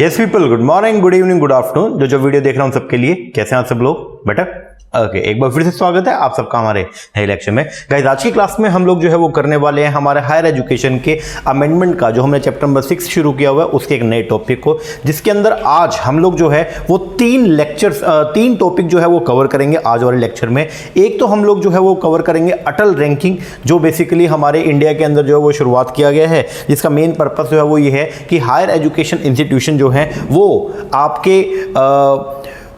Yes people, good morning, good evening, good afternoon. जो video देख रहा हूं सबके लिए, कैसे हैं आप सब लोग बेटा? ओके, एक बार फिर से स्वागत है आप सबका हमारे नए लेक्चर में। गाइस, आज की क्लास में हम लोग जो है वो करने वाले हैं हमारे हायर एजुकेशन के अमेंडमेंट का, जो हमने चैप्टर नंबर 6 शुरू किया हुआ है, उसके एक नए टॉपिक को, जिसके अंदर आज हम लोग जो है वो तीन टॉपिक जो है वो कवर करेंगे आज वाले लेक्चर में। एक तो हम लोग जो है वो कवर करेंगे अटल रैंकिंग, जो बेसिकली हमारे इंडिया के अंदर जो है वो शुरुआत किया गया है, जिसका मेन पर्पस जो है वो ये है कि हायर एजुकेशन इंस्टीट्यूशन जो है वो आपके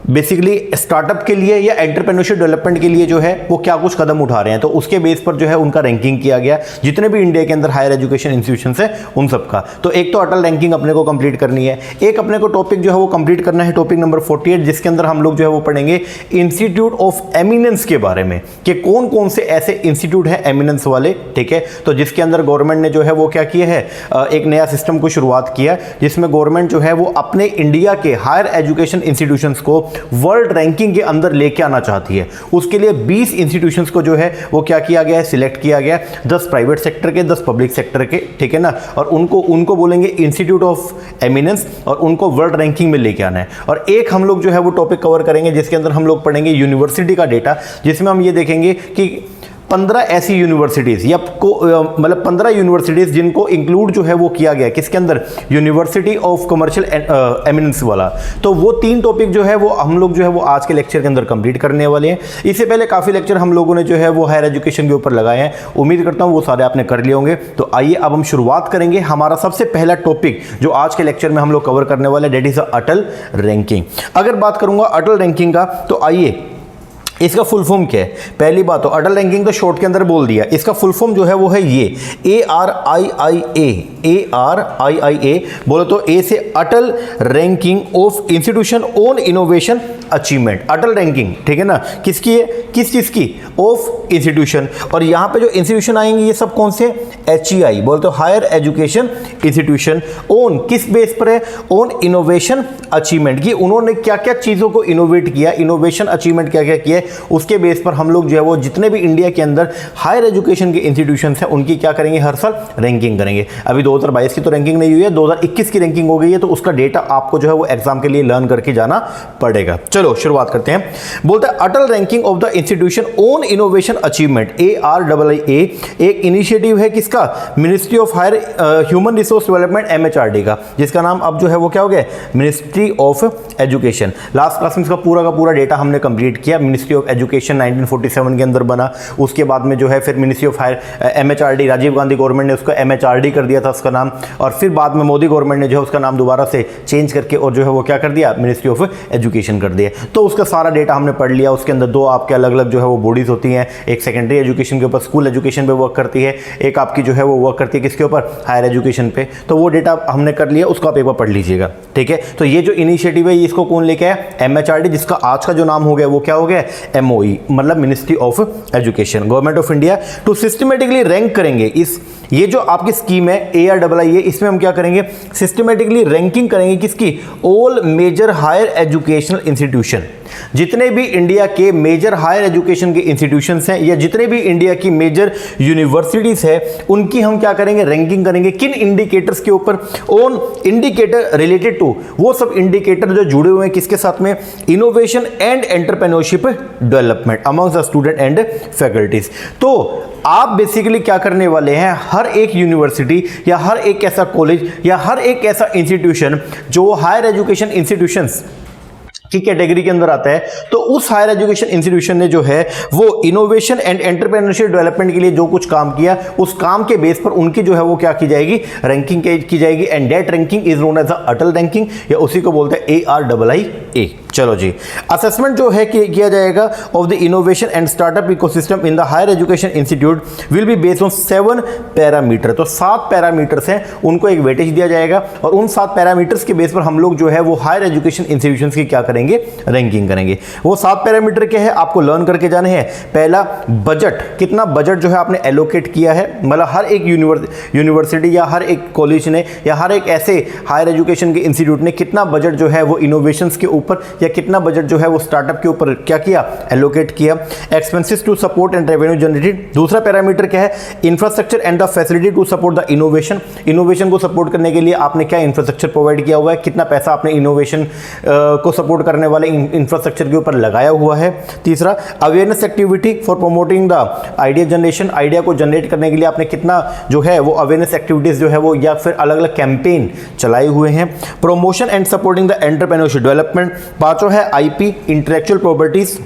बेसिकली स्टार्टअप के लिए या एंटरप्रेन्योरशिप डेवलपमेंट के लिए जो है वो क्या कुछ कदम उठा रहे हैं, तो उसके बेस पर जो है उनका रैंकिंग किया गया, जितने भी इंडिया के अंदर हायर एजुकेशन इंस्टीट्यूशंस है उन सबका। तो एक तो अटल रैंकिंग अपने को कंप्लीट करनी है, एक अपने को टॉपिक जो है वो कंप्लीट करना है टॉपिक नंबर 48, जिसके अंदर हम लोग जो है वो पढ़ेंगे इंस्टीट्यूट ऑफ एमिनेंस के बारे में, कि कौन कौन से ऐसे इंस्टीट्यूट है एमिनेंस वाले, ठीक है। तो जिसके अंदर गवर्नमेंट ने जो है वो क्या किया है, एक नया सिस्टम को शुरुआत किया, जिसमें गवर्नमेंट जो है वो अपने इंडिया के हायर एजुकेशन इंस्टीट्यूशंस को वर्ल्ड रैंकिंग के अंदर लेके आना चाहती है। उसके लिए 20 इंस्टीट्यूशंस को जो है वो क्या किया गया है, सिलेक्ट किया गया, 10 प्राइवेट सेक्टर के, 10 पब्लिक सेक्टर के, ठीक है ना। और उनको बोलेंगे इंस्टीट्यूट ऑफ एमिनेंस, और उनको वर्ल्ड रैंकिंग में लेके आना है। और एक हम लोग जो है वो टॉपिक कवर करेंगे, जिसके अंदर हम लोग पढ़ेंगे यूनिवर्सिटी का डेटा, जिसमें हम ये देखेंगे कि 15 ऐसी यूनिवर्सिटीज़ या मतलब 15 यूनिवर्सिटीज़ जिनको इंक्लूड जो है वो किया गया, किसके अंदर, यूनिवर्सिटी ऑफ कमर्शियल एमिनेंस वाला। तो वो 3 टॉपिक जो है वो हम लोग जो है वो आज के लेक्चर के अंदर कंप्लीट करने वाले हैं। इससे पहले काफ़ी लेक्चर हम लोगों ने जो है वो हायर एजुकेशन के ऊपर लगाए हैं, उम्मीद करता हूँ वो सारे आपने कर लिए होंगे। तो आइए अब हम शुरुआत करेंगे। हमारा सबसे पहला टॉपिक जो आज के लेक्चर में हम लोग कवर करने वाले, डेट इज अटल रैंकिंग। अगर बात करूंगा अटल रैंकिंग का, तो आइए इसका फुल फॉर्म क्या है। पहली बात तो अटल रैंकिंग तो शॉर्ट के अंदर बोल दिया, इसका फुल फॉर्म जो है वो है ये ARIIA बोलो तो ए से Atal ranking of institution on innovation achievement. Atal ranking, ठीक है ना, किसकी है, किस चीज की, ऑफ इंस्टीट्यूशन। और यहां पे जो इंस्टीट्यूशन आएंगे ये सब कौन से, HEI बोलो तो हायर एजुकेशन इंस्टीट्यूशन, ऑन किस बेस पर है, ऑन इनोवेशन अचीवमेंट, कि उन्होंने क्या क्या चीजों को इनोवेट किया, इनोवेशन अचीवमेंट क्या क्या किया, उसके बेस पर हम लोग जो है वो जितने भी इंडिया के अंदर हायर एजुकेशन के इंस्टीट्यूशंस हैं उनकी क्या करेंगे, हर साल रैंकिंग करेंगे। अभी 2022 की तो रैंकिंग नहीं हुई है, 2021 की रैंकिंग हो गई है, तो उसका डेटा आपको जो है वो एग्जाम के लिए लर्न करके जाना पड़ेगा। चलो शुरुआत करते हैं। बोलता है Atal ranking of the institution on innovation achievement, ARIIA, एक इनिशिएटिव है किसका, ministry of higher human resource development, MHRD का, जिसका नाम अब जो है वो क्या हो गया, ministry of education. Last class में इसका पूरा का पूरा डेटा हमने कंप्लीट किया। मिनिस्ट्री ऑफ एजुकेशन 1947 के अंदर बना, उसके बाद में जो है फिर ministry of higher MHRD, Rajiv Gandhi government ने उसको MHRD कर दिया था उसका नाम, और फिर बाद में मोदी गवर्नमेंट ने जो है उसका नाम दोबारा से चेंज करके और जो है वो क्या कर दिया, मिनिस्ट्री ऑफ एजुकेशन कर दिया। तो उसका सारा डेटा हमने पढ़ लिया। उसके अंदर 2 आपके अलग अलग जो है वो बॉडीज होती हैं, एक सेकेंडरी एजुकेशन के ऊपर, स्कूल एजुकेशन पे वर्क करती है, एक आपकी जो है वो वर्क करती है किसके ऊपर, हायर एजुकेशन पे। तो वो डेटा हमने कर लिया, उसका आप एक बार पढ़ लीजिएगा, ठीक है। तो ये जो इनिशिएटिव है इसको कौन लेके आया, MHRD, जिसका आज का जो नाम हो गया वो क्या हो गया, MOE, मतलब ministry of education, government of India. To systematically rank करेंगे ये जो आपकी स्कीम है ARIIA, इसमें हम क्या करेंगे, सिस्टमेटिकली रैंकिंग करेंगे किसकी, all major higher educational institution, जितने भी इंडिया के मेजर हायर एजुकेशन के इंस्टीट्यूशंस हैं या जितने भी इंडिया की मेजर यूनिवर्सिटीज है, उनकी हम क्या करेंगे, रैंकिंग करेंगे। किन इंडिकेटर्स के ऊपर, ऑन इंडिकेटर रिलेटेड टू, वो सब इंडिकेटर जो जुड़े हुए हैं किसके साथ में, innovation and entrepreneurship development amongst the student and faculties. तो आप बेसिकली क्या करने वाले हैं, हर एक यूनिवर्सिटी या हर एक ऐसा कॉलेज या हर एक ऐसा इंस्टीट्यूशन जो हायर एजुकेशन इंस्टीट्यूशंस की कैटेगरी के अंदर आता है, तो उस हायर एजुकेशन इंस्टीट्यूशन ने जो है वो इनोवेशन एंड एंटरप्रेन्योरशिप डेवलपमेंट के लिए जो कुछ काम किया, उस काम के बेस पर उनकी जो है वो क्या की जाएगी, रैंकिंग की जाएगी। And that ranking is known as the Atal ranking, या उसी को बोलते हैं ARIIA। चलो जी, असेसमेंट जो है किया जाएगा of the innovation and startup ecosystem in the higher education institute will be based on 7 parameter. तो 7 पैरामीटर्स हैं, उनको एक वेटेज दिया जाएगा, और उन 7 पैरामीटर्स के बेस पर हम लोग जो है वो हायर एजुकेशन इंस्टीट्यूशंस की क्या करेंगे, करेंगे, रैंकिंग करेंगे। वो 7 पैरामीटर के हैं, आपको लर्न करके जाने हैं। पहला बजट, कितना बजट जो है आपने एलोकेट किया है, मतलब हर एक यूनिवर्सिटी या हर एक कॉलेज ने या हर एक ऐसे हायर एजुकेशन के इंस्टीट्यूट ने कितना बजट जो है वो इनोवेशंस के ऊपर या कितना बजट जो है वो स्टार्टअप के ऊपर क्या किया, एलोकेट किया। Expenses to support and revenue generated. दूसरा पैरामीटर क्या है, infrastructure and the facility to support the innovation. Innovation को सपोर्ट करने के लिए आपने क्या इंफ्रास्ट्रक्चर प्रोवाइड किया हुआ है, कितना पैसा आपने इनोवेशन को सपोर्ट करने वाले इंफ्रास्ट्रक्चर के ऊपर लगाया हुआ है। तीसरा awareness activity for promoting the idea generation. Idea को जनरेट करने के लिए आपने कितना जो है वो अवेयरनेस एक्टिविटीज जो है वो या फिर अलग अलग कैंपेन चलाए हुए हैं। Promotion and supporting the entrepreneurship development. पांचों है IP, intellectual properties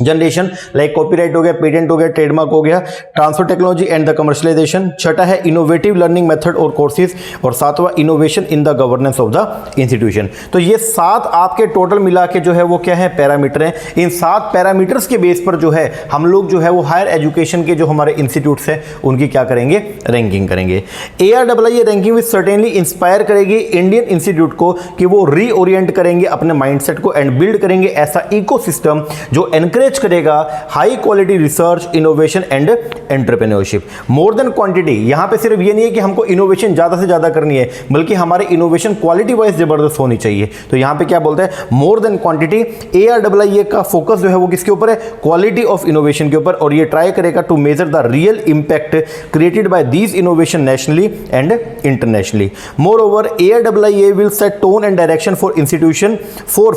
generation, like copyright हो गया, पेटेंट हो गया, ट्रेडमार्क हो गया, transfer technology and the commercialisation. छठा है इनोवेटिव लर्निंग मेथड और कोर्सेज, और सातवां innovation in the governance of the institution. तो ये 7 आपके टोटल मिला के जो है वो क्या है, पैरामीटर हैं। इन 7 पैरामीटर्स के बेस पर जो है हम लोग जो है वो हायर एजुकेशन के जो हमारे इंस्टीट्यूट्स हैं उनकी क्या करेंगे, रैंकिंग करेंगे। ARII रैंकिंग विच सर्टेनली इंस्पायर करेगी इंडियन इंस्टीट्यूट को कि वो रीओरिएंट करेंगे अपने माइंडसेट को एंड बिल्ड करेंगे ऐसा इकोसिस्टम जो एनकरेज करेगा high quality research, innovation and entrepreneurship. More than quantity, यहां पे सिर्फ ये नहीं है कि हमको इनोवेशन ज्यादा से ज्यादा करनी है, बल्कि हमारे इनोवेशन क्वालिटी वाइज जबरदस्त होनी चाहिए। तो यहां पे क्या बोलते हैं, मोर देन क्वांटिटी। ARII का फोकस जो है वो किसके ऊपर है, क्वालिटी ऑफ इनोवेशन के ऊपर, और ये ट्राई करेगा to measure the real impact created by these innovation nationally and internationally. Moreover ARII will set tone and direction for institution for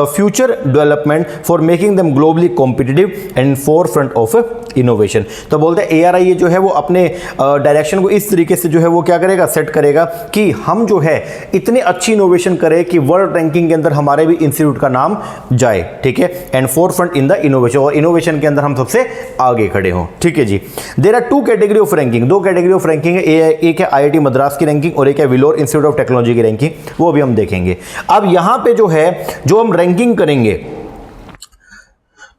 future development for making them globally competitive and forefront of innovation. तो बोलते हैं ARII जो है वो अपने direction को इस तरीके से जो है वो क्या करेगा, सेट करेगा कि हम जो है इतनी अच्छी इनोवेशन करें कि वर्ल्ड रैंकिंग के अंदर हमारे भी इंस्टीट्यूट का नाम जाए, ठीक है, and forefront in the innovation, और इनोवेशन के अंदर हम सबसे आगे खड़े हों, ठीक है जी। There are 2 category of ranking, 2 category of ranking है, एक है IIT मद्रास की रैंकिंग और एक है विलोर इंस्टीट्यूट ऑफ टेक्नोलॉजी की रैंकिंग, वो भी हम देखेंगे। अब यहां पे जो है जो हम रैंकिंग करेंगे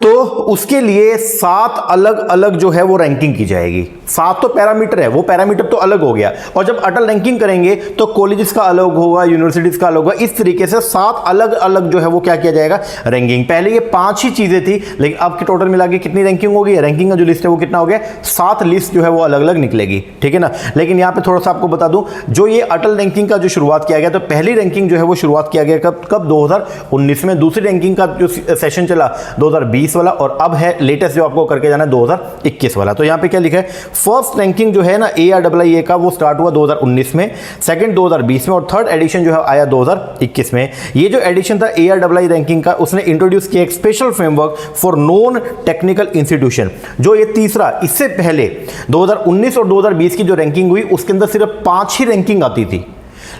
तो उसके लिए 7 अलग अलग जो है वो रैंकिंग की जाएगी। 7 तो पैरामीटर है, वो पैरामीटर तो अलग हो गया, और जब अटल रैंकिंग करेंगे तो कॉलेजेस का अलग होगा, यूनिवर्सिटीज का अलग होगा, इस तरीके से 7 अलग अलग जो है वो क्या किया जाएगा, रैंकिंग। पहले ये 5 ही चीजें थी, लेकिन अब के टोटल मिला के कितनी रैंकिंग होगी, रैंकिंग का जो लिस्ट है वो कितना हो गया, 7 लिस्ट जो है वो अलग अलग निकलेगी, ठीक है ना। लेकिन यहां पर थोड़ा सा आपको बता दूं, जो ये अटल रैंकिंग का जो शुरुआत किया गया, तो पहली रैंकिंग जो है वो शुरुआत किया गया कब 2019 में, दूसरी रैंकिंग का जो सेशन चला 2020 वाला, और अब है लेटेस्ट जो आपको करके जाना है 2021 वाला। तो यहां पे क्या लिखा है, फर्स्ट रैंकिंग जो है ना ARII का वो स्टार्ट हुआ 2019 में, सेकंड 2020 में, और थर्ड एडिशन जो है आया 2021 में। ये जो एडिशन था ARII रैंकिंग का, उसने इंट्रोड्यूस किया एक special framework for non technical institution. जो ये तीसरा, इससे पहले 2019 और 2020 की जो रैंकिंग हुई उसके अंदर सिर्फ 5 ही रैंकिंग आती थी,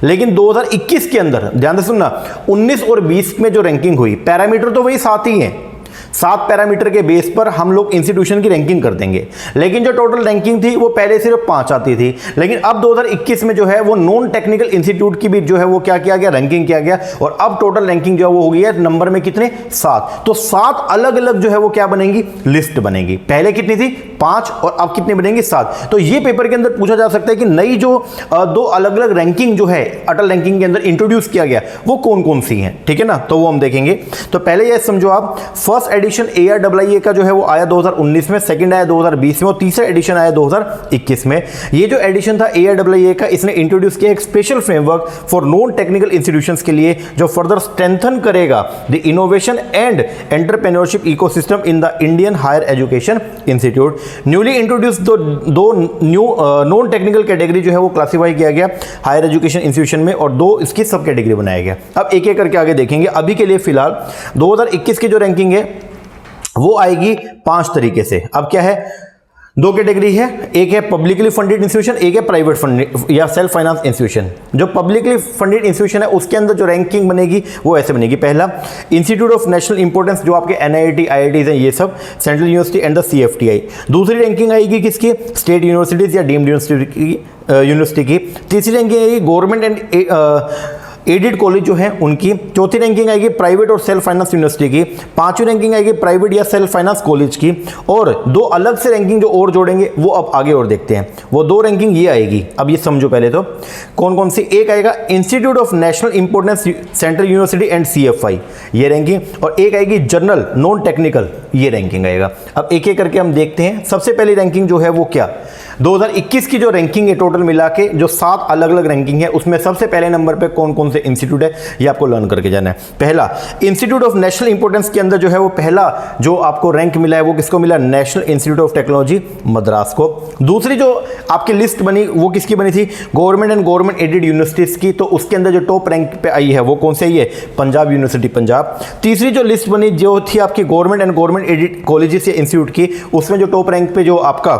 लेकिन 2021 के अंदर ध्यान से सुनना, 19 और 20 में जो रैंकिंग हुई, पैरामीटर तो वही 7 ही हैं, 7 पैरामीटर के बेस पर हम लोग इंस्टीट्यूशन की रैंकिंग कर देंगे, लेकिन जो टोटल रैंकिंग थी वो पहले सिर्फ 5 आती थी, लेकिन अब 2021 में जो है वो नॉन टेक्निकल इंस्टीट्यूट की भी जो है वो क्या किया गया, रैंकिंग किया गया, और अब टोटल रैंकिंग जो है वो हो गई है नंबर में कितने, 7। तो 7 अलग अलग जो है वो क्या बनेंगी, लिस्ट बनेगी। पहले कितनी थी, 5, और अब कितनी बनेंगी, 7। तो ये पेपर के अंदर पूछा जा सकता है कि नई जो 2 अलग अलग रैंकिंग जो है अटल रैंकिंग के अंदर इंट्रोड्यूस किया गया वो कौन कौन सी हैं, ठीक है ना, तो वो हम देखेंगे। तो पहले ये समझो आप, फर्स्ट एडिशन ARII का जो है वो आया 2019 में, सेकंड आया 2020 में, और तीसरा एडिशन आया 2021 में। ये जो एडिशन था ARII का, इसने इंट्रोड्यूस किया एक special framework for non technical institutions के लिए, जो फर्दर स्ट्रेंथन करेगा the innovation and entrepreneurship ecosystem in the Indian higher education institute. Newly introduce दो न्यू नॉन टेक्निकल कैटेगरी जो है वो क्लासीफाई किया गया हायर एजुकेशन इंस्टीट्यूशन में, और 2 इसकी सब कैटेगरी बनाया गया। अब एक एक करके आगे देखेंगे। अभी के लिए फिलहाल 2021 की जो रैंकिंग है वो आएगी 5 तरीके से। अब क्या है, 2 कैटेगरी है, एक है पब्लिकली फंडेड इंस्टीट्यूशन, एक है प्राइवेट फंडेड या सेल्फ फाइनेंस इंस्टीट्यूशन। जो पब्लिकली फंडेड इंस्टीट्यूशन है उसके अंदर जो रैंकिंग बनेगी वो ऐसे बनेगी। पहला, इंस्टीट्यूट ऑफ नेशनल इंपॉर्टेंस, जो आपके NIT IITs हैं ये सब, central university and the CFTI। दूसरी रैंकिंग आएगी किसकी, स्टेट यूनिवर्सिटीज या डीम्ड यूनिवर्सिटी की। तीसरी रैंकिंग आएगी गवर्नमेंट एंड एडेड कॉलेज जो है उनकी, चौथी रैंकिंग आएगी प्राइवेट और सेल्फ फाइनेंस यूनिवर्सिटी की, पांचवी रैंकिंग आएगी प्राइवेट या सेल्फ फाइनेंस कॉलेज की, और दो अलग से रैंकिंग जो और जोड़ेंगे वो अब आगे और देखते हैं। वो दो रैंकिंग ये आएगी, अब ये समझो पहले तो कौन कौन सी। एक आएगा institute of national importance central university and CFI ये रैंकिंग, और एक आएगी जनरल नॉन टेक्निकल ये रैंकिंग आएगा। अब एक एक करके हम देखते हैं। सबसे पहली रैंकिंग जो है वो क्या, 2021 की जो रैंकिंग है टोटल मिला के जो 7 अलग अलग रैंकिंग है उसमें सबसे पहले नंबर पे कौन कौन से इंस्टीट्यूट है ये आपको लर्न करके जाना है। पहला इंस्टीट्यूट ऑफ नेशनल इंपोर्टेंस के अंदर जो है वो पहला जो आपको रैंक मिला है वो किसको मिला, national institute of technology Madras को। दूसरी जो आपकी लिस्ट बनी वो किसकी बनी थी, government and government aided universities की, तो उसके अंदर जो टॉप रैंक पे आई है वो कौन सी आई है, पंजाब यूनिवर्सिटी पंजाब। तीसरी जो लिस्ट बनी जो थी आपकी government and government aided colleges या इंस्टीट्यूट की, उसमें जो टॉप रैंक पे जो आपका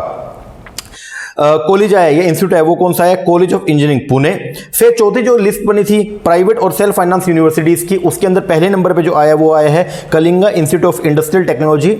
कॉलेज आया या इंस्टीट्यूट है वो कौन सा है, कॉलेज ऑफ इंजीनियरिंग पुणे। फिर चौथी जो लिस्ट बनी थी प्राइवेट और सेल्फ फाइनेंस यूनिवर्सिटीज की, उसके अंदर पहले नंबर पे जो आया वो आया है Kalinga Institute of Industrial Technology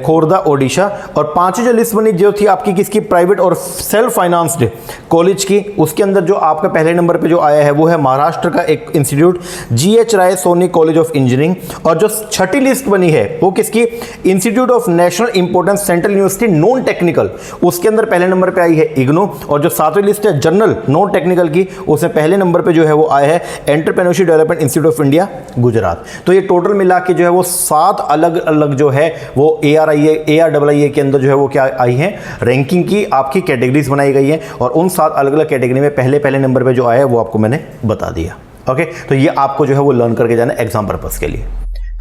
Khordha Odisha. और पांचवी जो लिस्ट बनी जो थी आपकी किसकी, प्राइवेट और सेल्फ फाइनेंस्ड कॉलेज की, उसके अंदर जो आपका पहले नंबर पे जो आया है वो है महाराष्ट्र का एक institute GH Raisoni college of engineering. और जो छठी लिस्ट बनी है वो किसकी, institute of national importance central university non technical, उसके अंदर पहले नंबर पे आई है इग्नू। और जो सातवीं लिस्ट है जनरल नॉन टेक्निकल की, उसमें पहले नंबर पे जो है वो आया है entrepreneurship development institute of India Gujarat. तो ये टोटल मिला के जो है वो 7 अलग अलग जो है वो ARIA के अंदर जो है वो क्या आई है, रैंकिंग की आपकी कैटेगरीज बनाई गई है, और उन 7 अलग अलग कैटेगरी में पहले पहले नंबर पे जो आया है वो आपको मैंने बता दिया। ओके, तो ये आपको जो है वो लर्न करके जाना है एग्जाम पर्पस के लिए।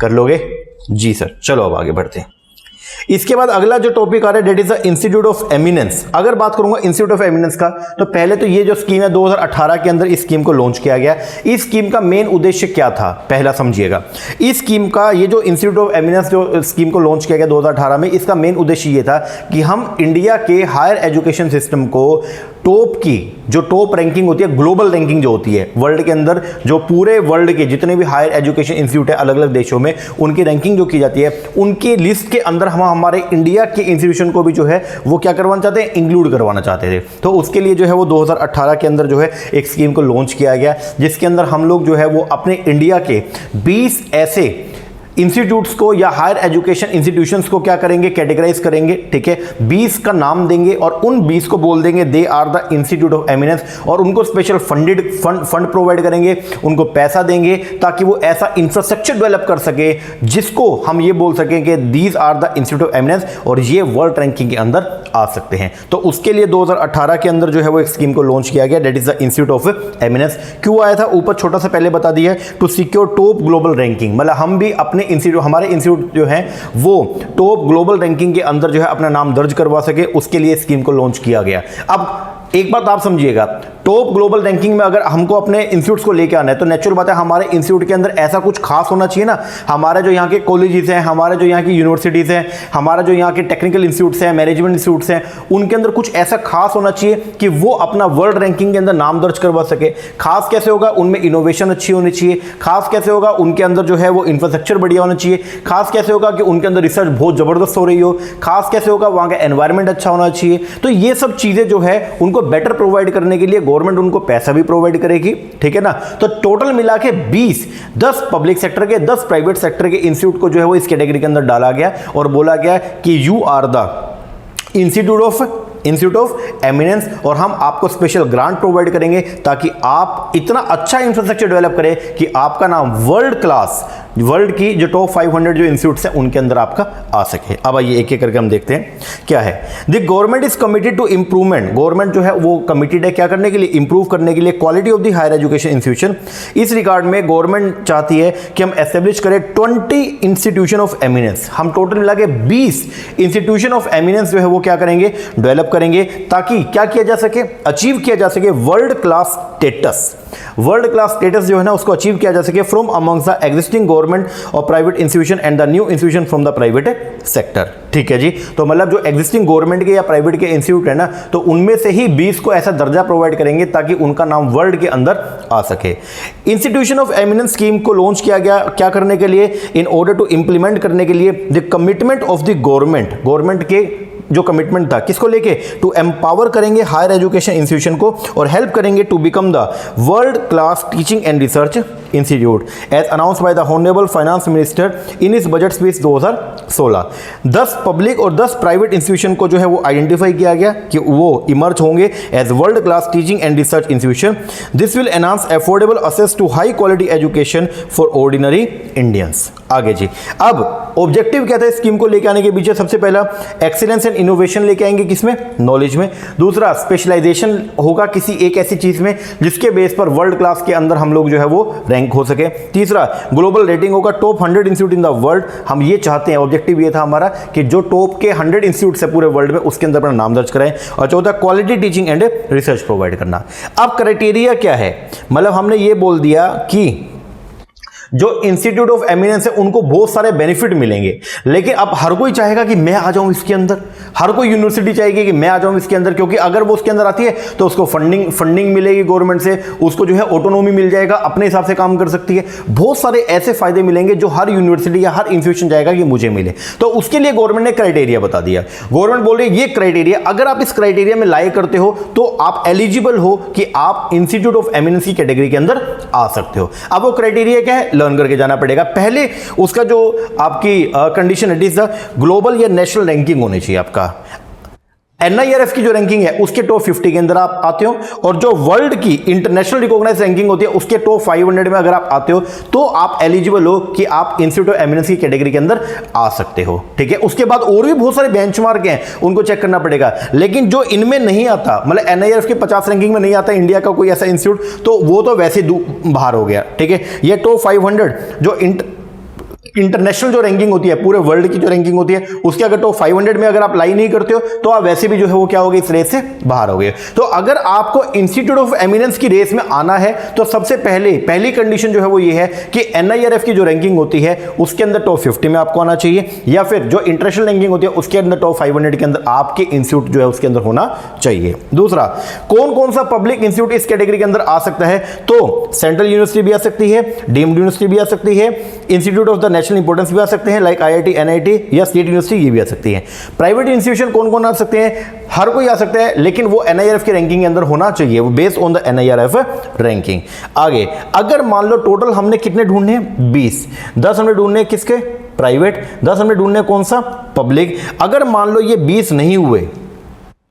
कर लोगे जी सर, चलो अब आगे बढ़ते हैं। इसके बाद अगला जो टॉपिक आ रहा है that is the institute of eminence. अगर बात करूंगा इंस्टीट्यूट ऑफ एमिनेंस का, तो पहले तो ये जो स्कीम है 2018 के अंदर इस स्कीम को लॉन्च किया गया। इस स्कीम का मेन उद्देश्य क्या था, पहला समझिएगा। इस स्कीम का ये जो इंस्टीट्यूट ऑफ एमिनेंस जो स्कीम को लॉन्च किया गया 2018 में, इसका मेन उद्देश्य ये था कि हम इंडिया के हायर एजुकेशन सिस्टम को टॉप की जो टॉप रैंकिंग होती है, ग्लोबल रैंकिंग जो होती है वर्ल्ड के अंदर, जो पूरे वर्ल्ड के जितने भी हायर एजुकेशन इंस्टीट्यूट है अलग अलग देशों में, उनकी रैंकिंग जो की जाती है, उनकी लिस्ट के अंदर हम हमारे इंडिया के इंस्टीट्यूशन को भी जो है वो क्या करवाना चाहते हैं, इंक्लूड करवाना चाहते थे। तो उसके लिए जो है वो 2018 के अंदर जो है एक स्कीम को लॉन्च किया गया, जिसके अंदर हम लोग जो है वो अपने इंडिया के 20 ऐसे इंस्टीट्यूट्स को या हायर एजुकेशन इंस्टीट्यूशंस को क्या करेंगे, कैटेगराइज करेंगे। ठीक है, 20 का नाम देंगे और उन 20 को बोल देंगे they are the institute of eminence, और उनको स्पेशल फंड प्रोवाइड करेंगे, उनको पैसा देंगे ताकि वो ऐसा इंफ्रास्ट्रक्चर डेवलप कर सके जिसको हम ये बोल सकें कि these are the institute of eminence, और ये वर्ल्ड रैंकिंग के अंदर आ सकते हैं। तो उसके लिए 2018 के अंदर जो है वो एक स्कीम को लॉन्च किया गया, that is the institute of eminence. क्यों आया था, ऊपर छोटा सा पहले बता दिया, to secure top global ranking, मतलब हम भी अपने इंस्टीट्यूट, हमारे इंस्टीट्यूट जो है वो टॉप ग्लोबल रैंकिंग के अंदर जो है अपना नाम दर्ज करवा सके, उसके लिए स्कीम को लॉन्च किया गया। अब एक बात आप समझिएगा, टॉप ग्लोबल रैंकिंग में अगर हमको अपने इंस्टीट्यूट्स को लेके आना है तो नेचुरल बात है हमारे इंस्टीट्यूट के अंदर ऐसा कुछ खास होना चाहिए ना। हमारे जो यहाँ के कॉलेजेस हैं, हमारे जो यहाँ की यूनिवर्सिटीज़ हैं, हमारा जो यहाँ के टेक्निकल इंस्टीट्यूट्स हैं, मैनेजमेंट इंस्टीट्यूट्स हैं, उनके अंदर कुछ ऐसा खास होना चाहिए कि वो अपना वर्ल्ड रैंकिंग के अंदर नाम दर्ज करवा सके। खास कैसे होगा, उनमें इनोवेशन अच्छी होनी चाहिए। खास कैसे होगा, उनके अंदर जो है वो इंफ्रास्ट्रक्चर बढ़िया होना चाहिए। खास कैसे होगा कि उनके अंदर रिसर्च बहुत ज़बरदस्त हो रही हो। खास कैसे होगा, वहाँ का एनवायरमेंट अच्छा होना चाहिए। तो ये सब चीज़ें जो है उनको बेटर प्रोवाइड करने के लिए गवर्नमेंट उनको पैसा भी प्रोवाइड करेगी। ठीक है ना, तो टोटल मिला के 10 पब्लिक सेक्टर के 10 प्राइवेट सेक्टर के इंस्टीट्यूट को जो है वो इस कैटेगरी के अंदर डाला गया और बोला गया कि you are the institute of eminence, और हम आपको स्पेशल ग्रांट प्रोवाइड करेंगे ताकि आप इतना अच्छा इंफ्रास्ट्रक्चर डेवलप करें कि आपका नाम वर्ल्ड क्लास, वर्ल्ड की जो टॉप 500 जो इंस्टीट्यूट्स हैं उनके अंदर आपका आ सके। अब आइए एक एक करके हम देखते हैं क्या है। The government is committed to improvement, government जो है वो कमिटेड है क्या करने के लिए, इंप्रूव करने के लिए quality of the higher education institution. इस रिगार्ड में गवर्नमेंट चाहती है कि हम एस्टेब्लिश करें 20 इंस्टीट्यूशन ऑफ एमिनेंस। हम टोटल मिला के 20 इंस्टीट्यूशन ऑफ एमिनेंस जो है वो क्या करेंगे, डेवलप करेंगे, ताकि क्या किया जा सके, अचीव किया जा सके world class status. World class status जो है ना उसको अचीव किया जा सके from amongst the existing government और private institution and the new institution from the private sector. ठीक है जी, तो मतलब जो एग्जिस्टिंग गवर्नमेंट के या प्राइवेट के इंस्टीट्यूट है ना, तो उनमें से ही 20 को ऐसा दर्जा प्रोवाइड करेंगे ताकि उनका नाम वर्ल्ड के अंदर आ सके। इंस्टीट्यूशन ऑफ एमिनेंस स्कीम को लॉन्च किया गया क्या करने के लिए, इन ऑर्डर टू इंप्लीमेंट करने के लिए the commitment of the government जो कमिटमेंट था किसको लेके, टू एम्पावर करेंगे हायर एजुकेशन इंस्टीट्यूशन को और हेल्प करेंगे to become the world class teaching and research institute as announce by the honourable finance minister in इस बजट स्पीच 2016। 10 पब्लिक और 10 प्राइवेट इंस्टीट्यूशन को जो है वो आइडेंटिफाई किया गया कि वो इमर्ज होंगे as world class teaching and research institution. This will enhance affordable access to high quality education for ordinary Indians. आगे जी, अब ऑब्जेक्टिव क्या था इस स्कीम को लेके आने के पीछे, सबसे पहला एक्सीलेंस एंड इनोवेशन लेके आएंगे किसमें, नॉलेज में। दूसरा स्पेशलाइजेशन होगा किसी एक ऐसी चीज में जिसके बेस पर वर्ल्ड क्लास के अंदर हम लोग जो है वो रैंक हो सके। तीसरा ग्लोबल रेटिंग होगा, top 100 institute in the world, हम ये चाहते हैं, ऑब्जेक्टिव ये था हमारा कि जो टॉप के 100 इंस्टीट्यूट है पूरे वर्ल्ड में उसके अंदर अपना नाम दर्ज कराएं। और चौथा quality teaching and research provide करना। अब क्राइटेरिया क्या है, मतलब हमने ये बोल दिया कि जो इंस्टीट्यूट ऑफ एमिनेंस है उनको बहुत सारे बेनिफिट मिलेंगे, लेकिन अब हर कोई चाहेगा कि मैं आ जाऊं इसके अंदर, हर कोई यूनिवर्सिटी चाहेगी कि मैं आ जाऊं इसके अंदर, क्योंकि अगर वो उसके अंदर आती है तो उसको फंडिंग मिलेगी गवर्नमेंट से, उसको जो है ऑटोनॉमी मिल जाएगा, अपने हिसाब से काम कर सकती है, बहुत सारे ऐसे फायदे मिलेंगे जो हर यूनिवर्सिटी या हर इंस्टीट्यूशन चाहेगा कि मुझे मिले। तो उसके लिए गवर्नमेंट ने क्राइटेरिया बता दिया। गवर्नमेंट बोल रही है ये क्राइटेरिया, अगर आप इस क्राइटेरिया में लाए करते हो तो आप एलिजिबल हो कि आप इंस्टीट्यूट ऑफ एमिनेंस की कैटेगरी के अंदर आ सकते हो। अब वो क्राइटेरिया क्या है, लर्न करके जाना पड़ेगा। पहले उसका जो आपकी condition it is the global या नेशनल रैंकिंग होनी चाहिए। आपका NIRF की जो रैंकिंग है उसके टॉप 50 के अंदर आप आते हो, और जो वर्ल्ड की इंटरनेशनल रिकॉग्नाइज रैंकिंग होती है उसके टॉप 500 में अगर आप आते हो तो आप एलिजिबल हो कि आप इंस्टीट्यूट ऑफ एमिनेंस की कैटेगरी के अंदर आ सकते हो। ठीक है, उसके बाद और भी बहुत सारे बेंचमार्क हैं, उनको चेक करना पड़ेगा, लेकिन जो इनमें नहीं आता, मतलब NIRF के 50 रैंकिंग में नहीं आता इंडिया का कोई ऐसा इंस्टीट्यूट, तो वो तो वैसे बाहर हो गया। ठीक है, ये टॉप 500 जो इंटरनेशनल जो रैंकिंग होती है, पूरे वर्ल्ड की जो रैंकिंग होती है, उसके अगर टॉप 500 में अगर आप लाई नहीं करते हो तो आप वैसे भी जो है वो क्या हो गए, इस रेस से बाहर हो गए। तो अगर आपको इंस्टीट्यूट ऑफ एमिनेंस की रेस में आना है तो सबसे पहली कंडीशन जो है वो ये है कि NIRF की जो रैंकिंग होती है उसके अंदर टॉप 50 में आपको आना चाहिए, या फिर जो इंटरनेशनल रैंकिंग होती है उसके अंदर टॉप 500 के अंदर आपके इंस्टीट्यूट जो है उसके अंदर होना चाहिए। दूसरा, कौन कौन सा पब्लिक इंस्टीट्यूट इस कैटेगरी के अंदर आ सकता है, तो सेंट्रल यूनिवर्सिटी भी आ सकती है, डीम्ड यूनिवर्सिटी भी आ सकती है, institute of the national importance भी आ सकते हैं लाइक IIT, NIT या स्टेट यूनिवर्सिटी, ये भी आ सकती है। प्राइवेट इंस्टीट्यूशन कौन कौन आ सकते हैं, हर कोई आ सकता है, लेकिन वो NIRF की रैंकिंग के अंदर होना चाहिए, वो based on the NIRF ranking. आगे अगर मान लो टोटल हमने कितने ढूंढने हैं, 20, 10 हमने ढूंढने किसके, प्राइवेट, 10 हमने ढूंढने कौन सा, पब्लिक। अगर मान लो ये 20 नहीं हुए,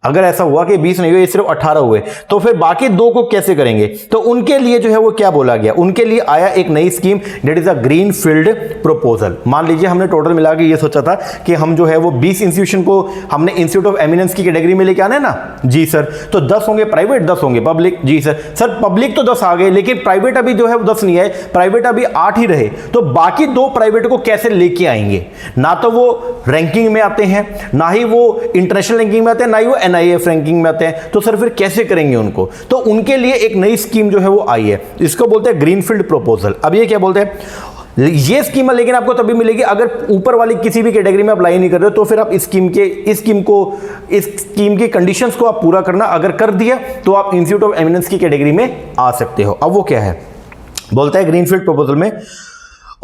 अगर ऐसा हुआ कि 20 नहीं हुए, सिर्फ 18 हुए, तो फिर बाकी दो को कैसे करेंगे, तो उनके लिए जो है वो क्या बोला गया, उनके लिए आया एक नई scheme, that is a green field proposal. मान लीजिए हमने टोटल मिला के ये सोचा था कि हम जो है वो 20 इंस्टीट्यूशन को हमने इंस्टीट्यूट ऑफ एमिनेंस की कैटेगरी में लेके आना है ना, जी सर, तो 10 होंगे प्राइवेट, 10 होंगे पब्लिक, जी सर पब्लिक तो 10 आ गए, लेकिन प्राइवेट अभी जो है वो 10 नहीं आए, प्राइवेट अभी 8 ही रहे, तो बाकी दो प्राइवेट को कैसे लेके आएंगे, ना तो वो रैंकिंग में आते हैं, ना ही वो इंटरनेशनल रैंकिंग में आते हैं, ना ही वो NIRF रैंकिंग में आते हैं, तो सर फिर कैसे करेंगे उनको, तो उनके लिए एक नई स्कीम जो है वो आई है, इसको बोलते हैं ग्रीनफील्ड प्रपोजल। अब ये क्या बोलते हैं, ये स्कीम लेकिन आपको तभी मिलेगी अगर ऊपर वाली किसी भी कैटेगरी में अप्लाई नहीं कर रहे हो, तो फिर आप इस स्कीम की कंडीशंस को आप पूरा करना, अगर कर दिया तो आप इंस्टीट्यूट ऑफ एमिनेंस की कैटेगरी में आ सकते हो। अब वो क्या है, बोलता है ग्रीनफील्ड प्रपोजल में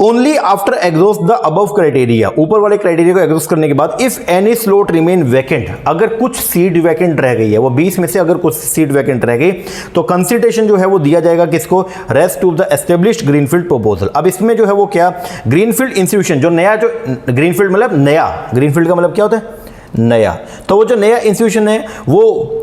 only after exhaust the above criteria, ऊपर वाले क्राइटेरिया को एग्जॉस्ट करने के बाद, if any slot remain vacant, अगर कुछ सीट वैकेंट रह गई है, वो 20 में से अगर कुछ सीट वैकेंट रह गई, तो कंसिडरेशन जो है वो दिया जाएगा किसको, rest to the established greenfield proposal. अब इसमें जो है वो क्या, ग्रीनफील्ड इंस्टीट्यूशन, जो नया, जो ग्रीनफील्ड मतलब नया, ग्रीनफील्ड का मतलब क्या होता है, नया, तो वो जो नया इंस्टीट्यूशन है वो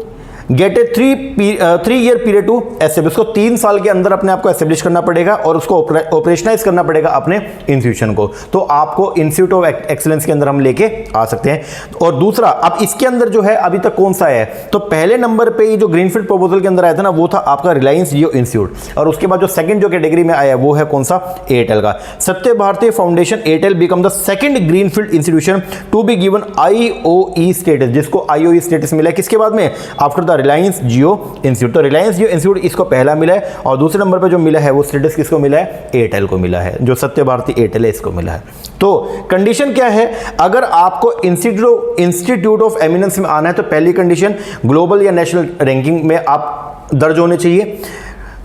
get a 3 year period to establish, उसको 3 साल के अंदर अपने आप को एस्टेब्लिश करना पड़ेगा और उसको ऑपरेशनलाइज करना पड़ेगा अपने इंस्टीट्यूशन को, तो आपको इंस्टीट्यूट ऑफ एक्सीलेंस के अंदर हम लेके आ सकते हैं। और दूसरा, अब इसके अंदर जो है अभी तक कौन सा है, तो पहले नंबर पे ये जो ग्रीनफील्ड प्रपोजल के अंदर आया था ना, वो था आपका रिलायंस जियो इंस्टीट्यूट, और उसके बाद जो सेकंड जो कैटेगरी में आया वो है कौन सा, एयरटेल का। Satya Bharti foundation Airtel become the second greenfield institution to be given IOE status, जिसको IOE स्टेटस मिला है किसके बाद में, after the Reliance Jio institute. तो रिलायंस जियो इंस्टीट्यूट इसको पहला मिला है, और दूसरे नंबर पे जो मिला है वो स्टेटस किसको मिला है, एयरटेल को मिला है, जो सत्य भारती एयरटेल है इसको मिला है। तो कंडीशन क्या है, अगर आपको इंस्टीट्यूट ऑफ एमिनेंस में आना है तो पहली कंडीशन ग्लोबल या नेशनल रैंकिंग में आप दर्ज होने चाहिए,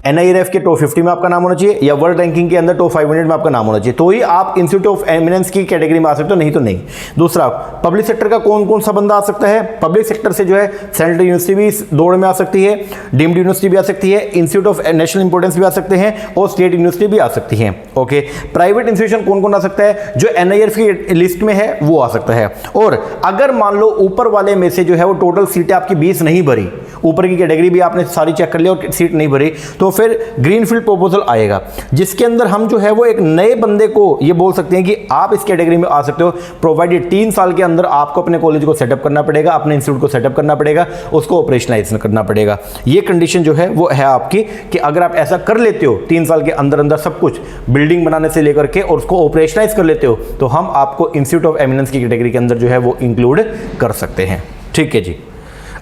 NIRF के टॉप 50 में आपका नाम होना चाहिए या वर्ल्ड रैंकिंग के अंदर टॉप 500 में आपका नाम होना चाहिए, तो ही आप इंस्टीट्यूट ऑफ एमिनेंस की कैटेगरी में आ सकते हो, नहीं तो नहीं। दूसरा, पब्लिक सेक्टर का कौन कौन सा बंदा आ सकता है? पब्लिक सेक्टर से जो है सेंट्रल यूनिवर्सिटी भी दौड़ में आ सकती है, डीम्ड यूनिवर्सिटी भी आ सकती है, इंस्टीट्यूट ऑफ नेशनल इंपोर्टेंस भी आ सकते हैं और स्टेट यूनिवर्सिटी भी आ सकती है। ओके, प्राइवेट इंस्टीट्यूशन कौन कौन आ सकता है? जो NIRF की लिस्ट में है वो आ सकता है। और अगर मान लो ऊपर वाले में से जो है वो टोटल सीटें आपकी 20 नहीं भरी, ऊपर की कैटेगरी भी आपने सारी चेक कर लिया और सीट नहीं भरी, तो फिर ग्रीनफील्ड प्रपोजल आएगा, जिसके अंदर हम जो है वो एक नए बंदे को ये बोल सकते हैं कि आप इस कैटेगरी में आ सकते हो, प्रोवाइडेड 3 साल के अंदर आपको अपने कॉलेज को सेटअप करना पड़ेगा, अपने इंस्टीट्यूट को सेटअप करना पड़ेगा, उसको ऑपरेशनलाइज करना पड़ेगा। ये कंडीशन जो है वो है आपकी कि अगर आप ऐसा कर लेते हो 3 साल के अंदर अंदर सब कुछ बिल्डिंग बनाने से लेकर के और उसको ऑपरेशनलाइज कर लेते हो, तो हम आपको इंस्टीट्यूट ऑफ एमिनेंस की कैटेगरी के अंदर जो है वो इंक्लूड कर सकते हैं। ठीक है जी।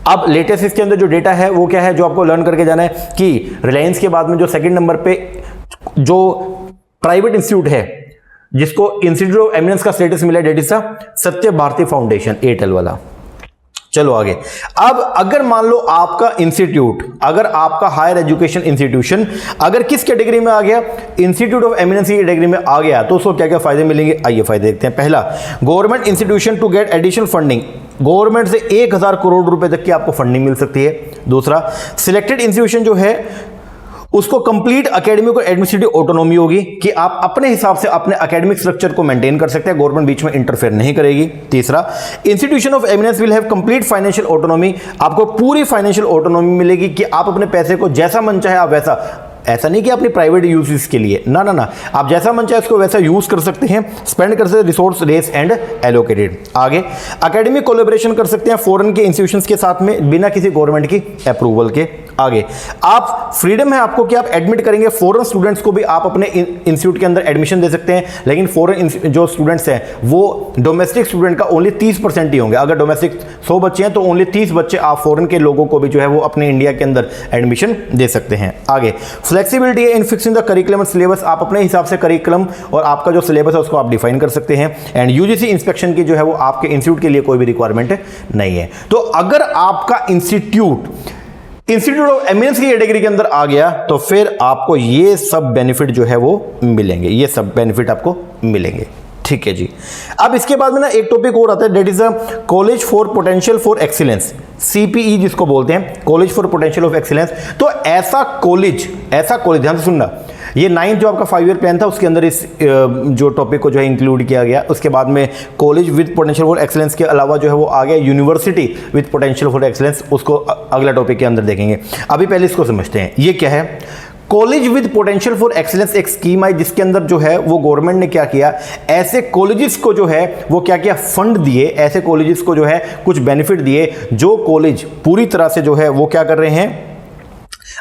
अब लेटेस्ट इसके अंदर जो डेटा है वो क्या है, जो आपको लर्न करके जाना है कि रिलायंस के बाद में जो सेकंड नंबर पे जो प्राइवेट इंस्टीट्यूट है जिसको इंस्टीट्यूट ऑफ एमिनेंस का स्टेटस मिला है, डेट इज सत्य भारती फाउंडेशन, एयरटेल वाला। चलो आगे। अब अगर मान लो आपका इंस्टीट्यूट, अगर आपका हायर एजुकेशन इंस्टीट्यूशन अगर किस कैटेगरी में आ गया, इंस्टीट्यूट ऑफ एमिनेंस की कैटेगरी में आ गया, तो उसको क्या क्या फायदे मिलेंगे, आइए फायदे देखते हैं। पहला, government institution to get additional funding, government से 1000 करोड़ रुपए तक की आपको फंडिंग मिल सकती है। दूसरा, सिलेक्टेड इंस्टीट्यूशन जो है उसको कंप्लीट एकेडमिक और एडमिनिस्ट्रेटिव ऑटोनॉमी होगी कि आप अपने हिसाब से अपने एकेडमिक स्ट्रक्चर को मेंटेन कर सकते हैं, गवर्नमेंट बीच में इंटरफेयर नहीं करेगी। तीसरा, institution of eminence will have complete financial autonomy, आपको पूरी फाइनेंशियल ऑटोनॉमी मिलेगी कि आप अपने पैसे को जैसा मन चाहे आप वैसा, ऐसा नहीं कि अपनी प्राइवेट यूजेस के लिए, ना ना ना, आप जैसा मन चाहे उसको वैसा यूज कर सकते हैं, स्पेंड कर सकते हैं, रिसोर्स रेस एंड एलोकेटेड। आगे, एकेडमिक कोलैबोरेशन कर सकते हैं फॉरेन के इंस्टीट्यूशंस के साथ में बिना किसी गवर्नमेंट की अप्रूवल के। आगे, आप फ्रीडम है आपको कि आप एडमिट करेंगे फॉरेन स्टूडेंट्स को भी, आप अपने इंस्टीट्यूट के अंदर एडमिशन दे सकते हैं, लेकिन फॉरेन जो स्टूडेंट्स हैं वो डोमेस्टिक स्टूडेंट का ओनली 30% ही होंगे। अगर डोमेस्टिक 100 बच्चे हैं तो ओनली 30 बच्चे आप फॉरेन के लोगों को भी जो है वो अपने इंडिया के अंदर एडमिशन दे सकते हैं। आगे, फ्लेक्सिबिलिटी है इन fixing the curriculum and syllabus, आप अपने हिसाब से करिकुलम और आपका जो सिलेबस है उसको आप डिफाइन कर सकते हैं। एंड यूजीसी इंस्पेक्शन की जो है वो आपके इंस्टीट्यूट के लिए कोई भी रिक्वायरमेंट नहीं है। तो अगर आपका इंस्टीट्यूट ऑफ एमिनेंस की कैटेगरी के अंदर आ गया तो फिर आपको ये सब बेनिफिट जो है वो मिलेंगे, ये सब बेनिफिट आपको मिलेंगे। ठीक है जी। अब इसके बाद में ना एक टॉपिक और आता है, that is a college for potential for excellence, CPE जिसको बोलते हैं, college for potential of excellence. तो ऐसा कॉलेज ध्यान से सुनना, ये 9th जो आपका 5 ईयर प्लान था उसके अंदर इस जो टॉपिक को जो है इंक्लूड किया गया। उसके बाद में college with potential for excellence के अलावा जो है वो आ गया university with potential for excellence, उसको अगला टॉपिक के अंदर देखेंगे। अभी पहले इसको समझते हैं, ये क्या है। College with potential for excellence एक स्कीम आई जिसके अंदर जो है वो गवर्नमेंट ने क्या किया, ऐसे कॉलेजेस को जो है वो क्या किया, फंड दिए, ऐसे कॉलेजेस को जो है कुछ बेनिफिट दिए जो कॉलेज पूरी तरह से जो है वो क्या कर रहे हैं,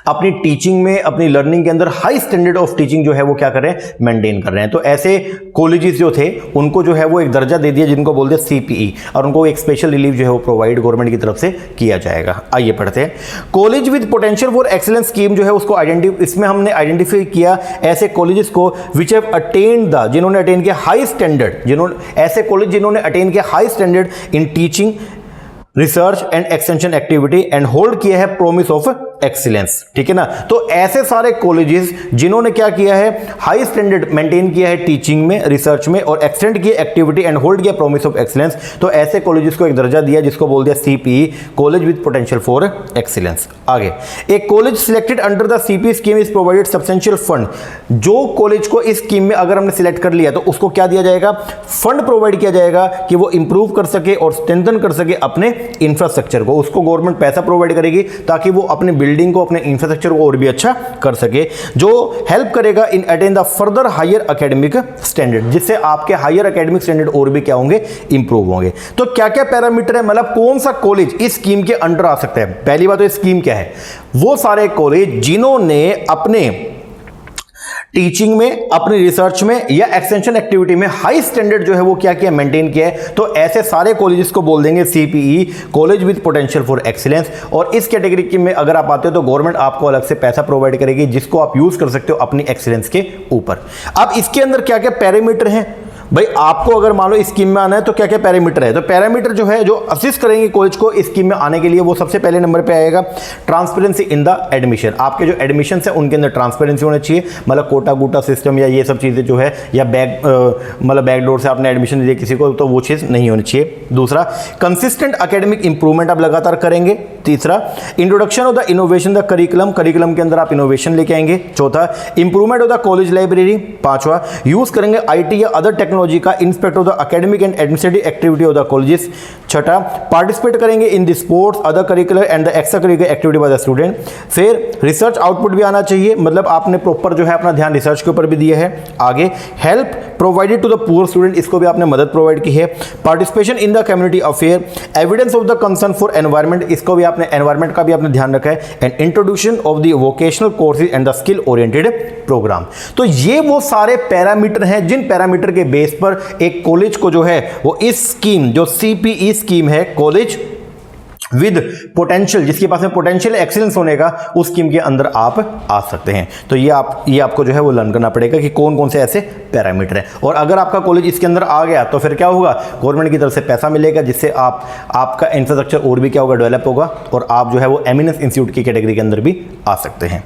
अपनी टीचिंग में, अपनी लर्निंग के अंदर हाई स्टैंडर्ड ऑफ टीचिंग जो है वो क्या कर रहे हैं, मेंटेन कर रहे हैं। तो ऐसे कॉलेजेस जो थे उनको जो है वो एक दर्जा दे दिया जिनको बोलते हैं CPE, और उनको एक स्पेशल रिलीफ जो है वो प्रोवाइड गवर्नमेंट की तरफ से किया जाएगा। आइए पढ़ते हैं। College with potential for excellence scheme जो है उसको इसमें हमने आइडेंटिफाई किया ऐसे कॉलेजेस को विच हैव अटेन्ड द, जिन्होंने अटेन किया हाई स्टैंडर्ड, ऐसे कॉलेज जिन्होंने अटेन किया high standard in teaching, research and extension activity and hold किया है प्रॉमिस ऑफ एक्सीलेंस। ठीक है ना। तो ऐसे सारे कॉलेजेस जिन्होंने क्या किया है, हाई स्टैंडर्ड मेंटेन किया है टीचिंग में, रिसर्च में, और एक्सटेंड किया एक्टिविटी एंड होल्ड किया प्रॉमिस ऑफ एक्सीलेंस, तो ऐसे कॉलेजेस को एक दर्जा दिया जिसको बोल दिया CPE, college with potential for excellence. आगे, एक college selected under the CPE scheme is provided substantial fund, जो कॉलेज को इस स्कीम में अगर हमने सिलेक्ट कर लिया तो उसको क्या दिया जाएगा, फंड प्रोवाइड किया जाएगा कि वो इंप्रूव कर सके और स्ट्रेंथन कर सके अपने इंफ्रास्ट्रक्चर को। उसको गवर्नमेंट पैसा प्रोवाइड करेगी ताकि वो अपने बिल्डिंग को, अपने इंफ्रास्ट्रक्चर को और भी अच्छा कर सके, जो हेल्प करेगा in attain the further higher academic standard, जिससे आपके हायर एकेडमिक स्टैंडर्ड और भी क्या होंगे, इंप्रूव होंगे। तो क्या क्या पैरामीटर है, मतलब कौन सा कॉलेज इस स्कीम के अंडर आ सकता है। पहली बात तो स्कीम क्या है, वो सारे कॉलेज जिन्होंने अपने टीचिंग में, अपनी रिसर्च में या एक्सटेंशन एक्टिविटी में हाई स्टैंडर्ड जो है वो क्या किया, मेंटेन किया है, तो ऐसे सारे कॉलेजेस को बोल देंगे CPE, college with potential for excellence. और इस कैटेगरी में अगर आप आते हो तो गवर्नमेंट आपको अलग से पैसा प्रोवाइड करेगी जिसको आप यूज कर सकते हो अपनी एक्सीलेंस के ऊपर। अब इसके अंदर क्या क्या पैरामीटर हैं भाई आपको अगर मान लो इस स्कीम में आना है तो क्या क्या पैरामीटर है, तो पैरामीटर जो है जो असिस्ट करेंगे कॉलेज को इस स्कीम में आने के लिए, वो सबसे पहले नंबर पे आएगा ट्रांसपेरेंसी इन द एडमिशन। आपके जो एडमिशन है उनके अंदर ट्रांसपेरेंसी होना चाहिए, मतलब कोटा बूटा सिस्टम या ये सब चीज़ें जो है, या मतलब बैकडोर से आपने एडमिशन दिया किसी को, तो वो चीज़ नहीं होनी चाहिए। दूसरा, कंसिस्टेंट एकेडमिक इंप्रूवमेंट आप लगातार करेंगे। तीसरा, introduction of the innovation the curriculum, curriculum के अंदर आप इनोवेशन लेके आएंगे। चौथा, improvement of the college library. पांचवा, यूज करेंगे आईटी या अदर टेक्नोलॉजी का inspect of the academic and administrative activity of the colleges. छठा, पार्टिसिपेट करेंगे in the sports, other curricular and the extra curricular activity by the student. फिर research output भी आना चाहिए, मतलब आपने प्रॉपर जो है अपना ध्यान रिसर्च के ऊपर भी दिया है। आगे, help provided to the poor student, इसको भी आपने मदद प्रोवाइड की है। Participation in the community affair, evidence of the concern for environment, इसको भी आपने एनवायरमेंट का भी आपने ध्यान रखा है। And introduction of the vocational courses and the skill oriented program. तो ये वो सारे पैरामीटर हैं जिन पैरामीटर के बेस पर एक कॉलेज को जो है वो इस स्कीम, जो सीपीई स्कीम है, कॉलेज विद पोटेंशियल, जिसके पास में पोटेंशियल एक्सीलेंस होने का, उस स्कीम के अंदर आप आ सकते हैं। तो ये आपको जो है वो लर्न करना पड़ेगा कि कौन कौन से ऐसे पैरामीटर हैं। और अगर आपका कॉलेज इसके अंदर आ गया तो फिर क्या होगा, गवर्नमेंट की तरफ से पैसा मिलेगा, जिससे आपका इंफ्रास्ट्रक्चर और भी क्या होगा, डेवलप होगा, और आप जो है वो एमिनेंस इंस्टीट्यूट की कैटेगरी के अंदर भी आ सकते हैं।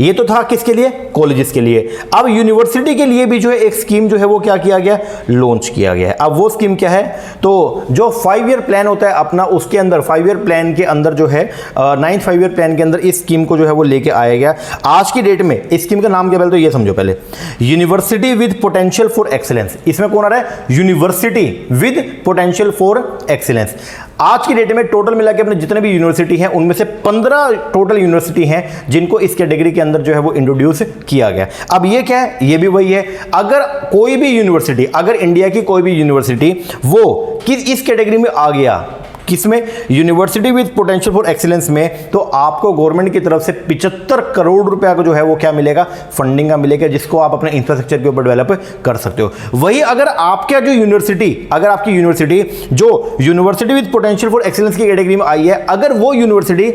ये तो था किसके लिए, कॉलेजेस के लिए। अब यूनिवर्सिटी के लिए भी जो है एक स्कीम जो है वो क्या किया गया, लॉन्च किया गया है। अब वो स्कीम क्या है, तो जो 5 ईयर प्लान होता है अपना, उसके अंदर 5 ईयर प्लान के अंदर जो है 9th 5 ईयर प्लान के अंदर इस स्कीम को जो है वो लेके आया गया। आज की डेट में इस स्कीम का नाम क्या, पहले तो ये समझो, पहले university with potential for excellence. इसमें कौन आ रहा है, university with potential for excellence. आज की डेट में टोटल मिला के अपने जितने भी यूनिवर्सिटी हैं उनमें से 15 टोटल यूनिवर्सिटी हैं जिनको इस कैटेगरी के अंदर जो है वो इंट्रोड्यूस किया गया। अब ये क्या है, ये भी वही है, अगर कोई भी यूनिवर्सिटी, अगर इंडिया की कोई भी यूनिवर्सिटी वो किस इस कैटेगरी में आ गया, किसमें, university with potential for excellence में, तो आपको गवर्नमेंट की तरफ से 75 करोड़ रुपया को जो है वो क्या मिलेगा, फंडिंग का मिलेगा, जिसको आप अपने इंफ्रास्ट्रक्चर के ऊपर डेवलप कर सकते हो। वही अगर आपका जो यूनिवर्सिटी, अगर आपकी यूनिवर्सिटी जो university with potential for excellence की कैटेगरी में आई है, अगर वो यूनिवर्सिटी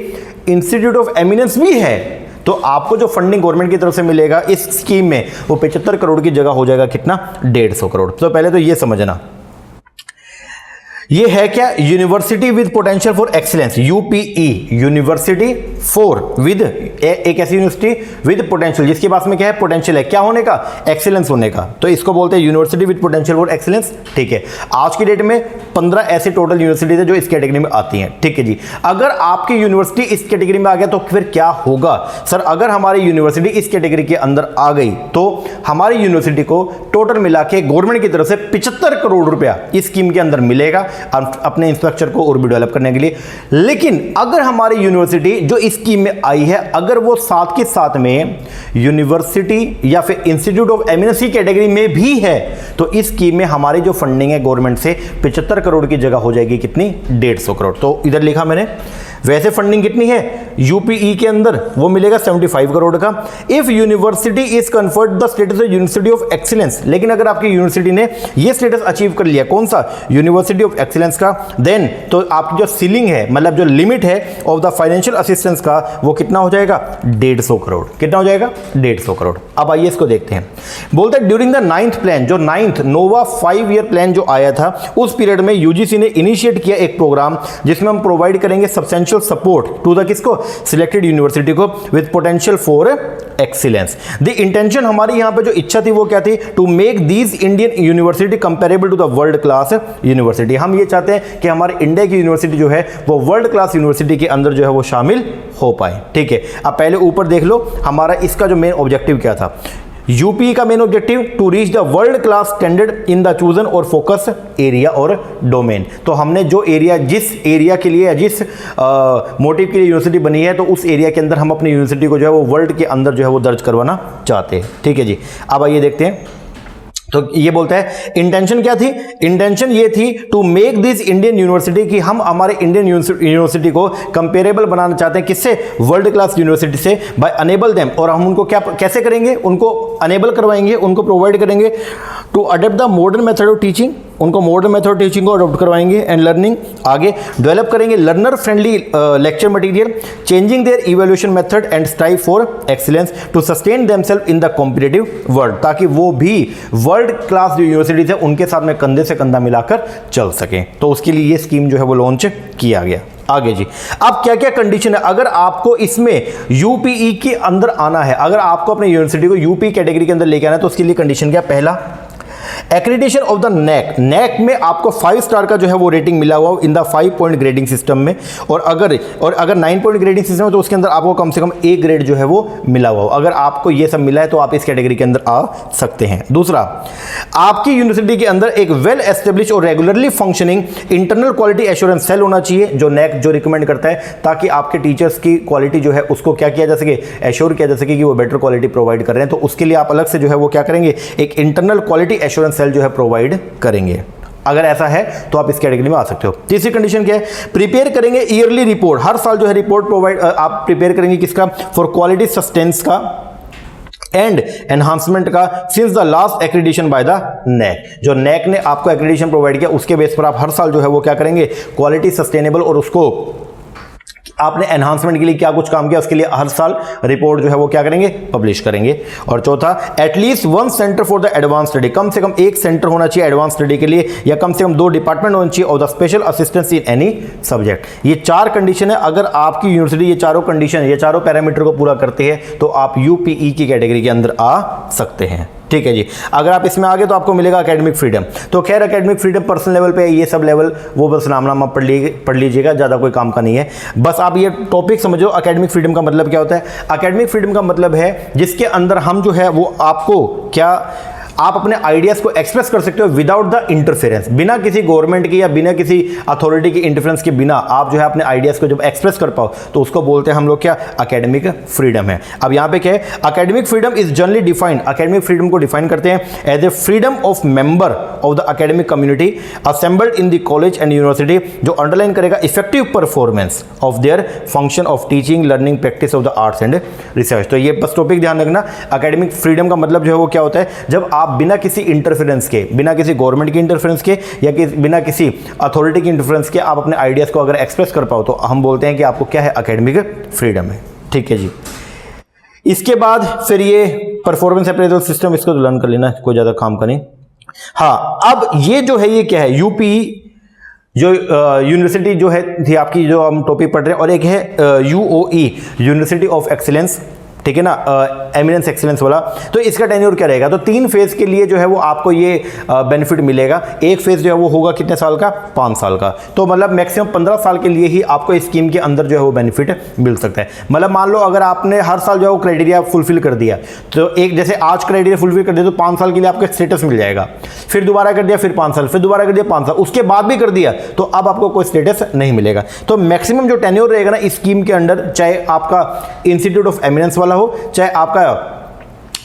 इंस्टीट्यूट ऑफ एमिनेंस भी है, तो आपको जो फंडिंग गवर्नमेंट की तरफ से मिलेगा इस स्कीम में, वो 75 करोड़ की जगह हो जाएगा कितना, 150 करोड़। तो पहले तो ये समझना, ये है क्या, university with potential for excellence, UPE, university for with, एक ऐसी यूनिवर्सिटी विद पोटेंशियल जिसके पास में क्या है, पोटेंशियल है, क्या होने का, एक्सीलेंस होने का, तो इसको बोलते हैं university with potential for excellence. ठीक है, आज की डेट में 15 ऐसे टोटल यूनिवर्सिटीज है जो इस कैटेगरी में आती हैं। ठीक है जी, अगर आपकी यूनिवर्सिटी इस कैटेगरी में आ गया तो फिर क्या होगा सर, अगर हमारी यूनिवर्सिटी इस कैटेगरी के अंदर आ गई तो हमारी यूनिवर्सिटी को टोटल मिला के गवर्नमेंट की तरफ से 75 करोड़ रुपया इस स्कीम के अंदर मिलेगा अपने इंफ्रास्ट्रक्चर को और भी डेवलप करने के लिए। लेकिन अगर हमारी यूनिवर्सिटी जो इस स्कीम में आई है, अगर वो साथ के साथ में यूनिवर्सिटी या फिर इंस्टीट्यूट ऑफ एमिनेंस कैटेगरी में भी है, तो इस स्कीम में हमारी जो फंडिंग है गवर्नमेंट से 75 करोड़ की जगह हो जाएगी कितनी, 150 करोड़। तो इधर लिखा मैंने, वैसे फंडिंग कितनी है यूपीई के अंदर, वो मिलेगा 75 करोड़ का। If university is conferred the status of university of excellence, लेकिन अगर आपकी यूनिवर्सिटी ने ये स्टेटस अचीव कर लिया, कौन सा, यूनिवर्सिटी ऑफ एक्सीलेंस का, देन तो आपकी जो सीलिंग है, मतलब जो लिमिट है ऑफ द फाइनेंशियल असिस्टेंस का, वो कितना हो जाएगा, 150 करोड़। कितना हो जाएगा, 150 करोड़। अब आइए इसको देखते हैं। बोलते हैं ड्यूरिंग द 9th प्लान, जो 9th नोवा 5 ईयर प्लान जो आया था, उस पीरियड में यूजीसी ने इनिशिएट किया एक प्रोग्राम जिसमें हम प्रोवाइड करेंगे सब्सटेंशियल सपोर्ट टू द किसको, सिलेक्टेड यूनिवर्सिटी को with potential for excellence. The intention, हमारी यहां पे जो इच्छा थी वो क्या थी, to make these Indian university comparable to the world class university. हम ये चाहते हैं कि हमारे इंडिया की यूनिवर्सिटी जो है वो वर्ल्ड क्लास यूनिवर्सिटी के अंदर जो है वो शामिल हो पाए। ठीक है, अब पहले ऊपर देख लो, हमारा इसका जो मेन ऑब्जेक्टिव क्या था, यूपी का main objective to reach the world class standard in the chosen और फोकस एरिया और डोमेन। तो हमने जो एरिया, जिस एरिया के लिए, जिस मोटिव के लिए यूनिवर्सिटी बनी है, तो उस एरिया के अंदर हम अपनी यूनिवर्सिटी को जो है वो वर्ल्ड के अंदर जो है वो दर्ज करवाना चाहते हैं। ठीक है जी, अब आइए देखते हैं। तो ये बोलता है इंटेंशन क्या थी, इंटेंशन ये थी to make this Indian university, कि हम हमारे इंडियन यूनिवर्सिटी को कंपेरेबल बनाना चाहते हैं, किससे, वर्ल्ड क्लास यूनिवर्सिटी से, बाय अनेबल देम, और हम उनको क्या, कैसे करेंगे, उनको अनेबल करवाएंगे, उनको प्रोवाइड करेंगे to adapt the modern method of teaching, उनको मॉडर्न मेथड ऑफ टीचिंग को अडॉप्ट करवाएंगे एंड लर्निंग। आगे डेवलप करेंगे learner friendly lecture material, changing their evaluation method and strive for excellence to sustain themself in the competitive world, ताकि वो भी world class जो universities है उनके साथ में कंधे से कंधा मिलाकर चल सकें। तो उसके लिए ये स्कीम जो है वो लॉन्च किया गया। आगे जी, अब क्या क्या कंडीशन है अगर आपको इसमें यूपीई के अंदर आना है, अगर आपको अपने यूनिवर्सिटी को यूपी कैटेगरी के अंदर लेके आना है तो उसके लिए कंडीशन क्या, पहला accreditation of the NAAC, NAAC में आपको 5 स्टार का जो है वो रेटिंग मिला हुआ in the 5 point grading system में, और अगर 9 पॉइंट ग्रेडिंग सिस्टम है तो उसके अंदर आपको कम से कम A ग्रेड जो है वो मिला हुआ हो। अगर आपको ये सब मिला है तो आप इस कैटेगरी के अंदर आ सकते हैं। दूसरा, आपकी यूनिवर्सिटी के अंदर एक वेल एस्टेब्लिश और regularly functioning internal quality assurance cell होना चाहिए, जो नैक जो रिकमेंड करता है, ताकि आपके टीचर्स की क्वालिटी जो है उसको क्या किया जा सके, एश्योर किया जा सके कि वो बेटर क्वालिटी प्रोवाइड कर रहे हैं। तो उसके लिए आप अलग से जो है वो क्या करेंगे, एक इंटरनल क्वालिटी एश्योरेंस सेल जो है प्रोवाइड करेंगे। अगर ऐसा है तो आप इस कैटेगरी में आ सकते हो। तीसरी कंडीशन क्या है, प्रिपेयर करेंगे ईयरली रिपोर्ट, हर साल जो है रिपोर्ट प्रोवाइड आप प्रिपेयर करेंगे किसका, फॉर क्वालिटी सस्टेंस का एंड एनहांसमेंट का since the last accreditation by the NAAC, जो नैक ने आपको एक्रेडिटेशन प्रोवाइड किया उसके बेस पर आप हर साल जो है वो क्या करेंगे, क्वालिटी सस्टेनेबल और उसको आपने एनहांसमेंट के लिए क्या कुछ काम किया उसके लिए हर साल रिपोर्ट जो है वो क्या करेंगे, पब्लिश करेंगे। और चौथा, at least 1 centre for the advance study, कम से कम 1 सेंटर होना चाहिए एडवांस स्टडी के लिए, या कम से कम 2 डिपार्टमेंट होना चाहिए और the special assistance in any subject. ये 4 कंडीशन है। अगर आपकी यूनिवर्सिटी ये चारों कंडीशन, ये चारों पैरामीटर को पूरा करते हैं तो आप यूपीई की कैटेगरी के अंदर आ सकते हैं। ठीक है जी, अगर आप इसमें आगे तो आपको मिलेगा एकेडमिक फ्रीडम। तो खैर एकेडमिक फ्रीडम पर्सनल लेवल पे, ये सब लेवल वो बस नाम पढ़ लीजिएगा, ज़्यादा कोई काम का नहीं है। बस आप ये टॉपिक समझो, एकेडमिक फ्रीडम का मतलब क्या होता है। एकेडमिक फ्रीडम का मतलब है जिसके अंदर हम जो है वो आपको क्या, आप अपने आइडियाज को एक्सप्रेस कर सकते हो विदाउट द इंटरफेरेंस, बिना किसी गवर्नमेंट की या बिना किसी अथॉरिटी की इंटरफेरेंस के बिना आप जो है अपने आइडियाज को जब एक्सप्रेस कर पाओ तो उसको बोलते हैं हम लोग क्या, एकेडमिक फ्रीडम है। अब यहां पे क्या है, academic freedom is generally defined, academic freedom को डिफाइन करते हैं as a freedom of member of the academic community assembled in the college and university, जो अंडरलाइन करेगा effective performance of their function of teaching, learning, practice of the arts and research. तो ये बस topic ध्यान रखना, academic freedom का मतलब जो है वो क्या होता है, जब आप बिना किसी इंटरफेरेंस के, बिना किसी गवर्नमेंट की इंटरफेरेंस के या बिना किसी अथॉरिटी की इंटरफेरेंस के आप अपने आइडियाज को अगर एक्सप्रेस कर पाओ तो हम बोलते हैं कि आपको क्या है, एकेडमिक फ्रीडम है। ठीक है जी, इसके बाद फिर ये परफॉर्मेंस अप्रेजल सिस्टम, इसको तो लर्न कर लेना, कोई ज्यादा काम का नहीं। हाँ, अब ये जो है ये क्या है, यूपी जो यूनिवर्सिटी जो है थी आपकी, जो हम टॉपिक पढ़ रहे हैं, और एक है यूओई, यूनिवर्सिटी ऑफ एक्सीलेंस, ठीक है ना, एमिनेंस एक्सीलेंस वाला। तो इसका टेन्योर क्या रहेगा, तो 3 फेज के लिए जो है वो आपको ये बेनिफिट मिलेगा। एक फेज जो है वो होगा कितने साल का, 5 साल का। तो मतलब मैक्सिमम 15 साल के लिए ही आपको इस स्कीम के अंदर जो है वो बेनिफिट मिल सकता है। मतलब मान लो अगर आपने हर साल जो है वो क्राइटेरिया फुलफिल कर दिया, तो एक जैसे आज क्राइटेरिया फुलफिल कर दिया तो 5 साल के लिए आपको स्टेटस मिल जाएगा, फिर दोबारा कर दिया फिर 5 साल, फिर दोबारा कर दिया 5 साल, उसके बाद भी कर दिया तो अब आपको कोई स्टेटस नहीं मिलेगा। तो मैक्सिमम जो टेन्योर रहेगा ना इस स्कीम के अंदर, चाहे आपका इंस्टीट्यूट ऑफ एमिनेंस वाला हो चाहे आपका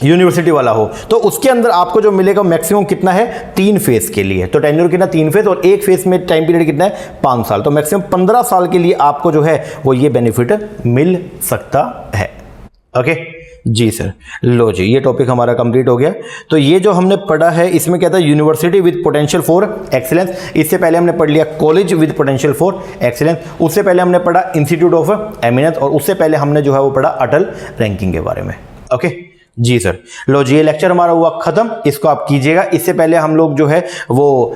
यूनिवर्सिटी वाला हो, तो उसके अंदर आपको जो मिलेगा मैक्सिमम कितना है, 3 फेज के लिए। तो टेन्योर कितना, 3 फेज, और एक फेज में टाइम पीरियड कितना है, 5 साल। तो मैक्सिमम 15 साल के लिए आपको जो है वो ये बेनिफिट मिल सकता है। ओके जी सर, लो जी, ये टॉपिक हमारा कंप्लीट हो गया। तो ये जो हमने पढ़ा है इसमें क्या था, university with potential for excellence. इससे पहले हमने पढ़ लिया college with potential for excellence, उससे पहले हमने पढ़ा इंस्टीट्यूट ऑफ एमिनेंस, और उससे पहले हमने जो है वो पढ़ा अटल रैंकिंग के बारे में। ओके जी सर, लो जी, ये लेक्चर हमारा हुआ खत्म, इसको आप कीजिएगा। इससे पहले हम लोग जो है वो